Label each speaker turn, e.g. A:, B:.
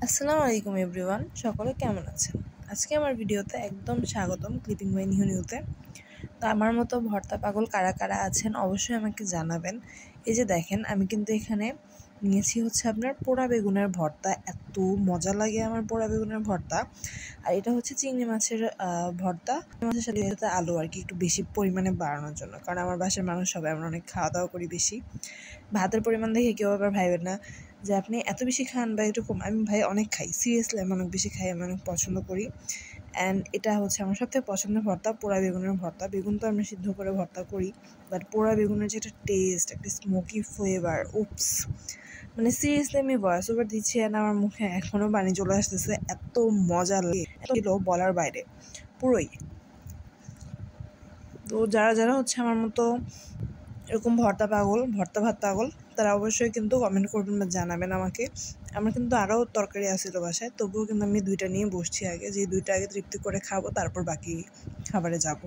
A: আসসালামু আলাইকুম এভরিওয়ান, সকলে কেমন আছেন? আজকে আমার ভিডিওতে একদম স্বাগতম ক্লিপিং বাই নিউতে। তো আমার মতো ভর্তা পাগল কারা কারা আছেন অবশ্যই আমাকে জানাবেন। এই যে দেখেন, আমি কিন্তু এখানে নিয়েছি হচ্ছে আপনার পোড়া বেগুনের ভর্তা। এত মজা লাগে আমার পোড়া বেগুনের ভর্তা। আর এটা হচ্ছে চিংড়ি মাছের ভর্তা, মাছের সাথে আলু আর কি একটু বেশি পরিমাণে বাড়ানোর জন্য, কারণ আমার বাসার মানুষ সবাই আমরা অনেক খাওয়া দাওয়া করি বেশি। ভাতের পরিমাণ দেখে কেউ আবার ভাইবেন না যে আপনি এত বেশি খান বা একটু কম। আমি ভাই অনেক খাই, সিরিয়াসলি আমি অনেক বেশি খাই, আমি অনেক পছন্দ করি। অ্যান্ড এটা হচ্ছে আমার সবথেকে পছন্দের ভর্তা, পোড়া বেগুনের ভর্তা। বেগুন তো আমরা সিদ্ধ করে ভর্তা করি, বাট পোড়া বেগুনের যে একটা টেস্ট, একটা স্মোকি ফ্লেভার, উপস, মানে সিরিয়াসলি আমি ভয়েস ওভার দিচ্ছি আর আমার মুখে এখনও পানি চলে আসতেছে, এত মজা লাগে, এত বলার বাইরে পুরোই। তো যারা যারা হচ্ছে আমার মতো এরকম ভর্তা পাগল, ভর্তা ভাত পাগল, তারা অবশ্যই কিন্তু কমেন্ট করবেন বা জানাবেন আমাকে। আমার কিন্তু আরও তরকারি আসছিল বাসায়, তবুও কিন্তু আমি 2টা নিয়ে বসছি আগে, যে 2টা আগে তৃপ্তি করে খাবো, তারপর বাকি খাবারে যাব।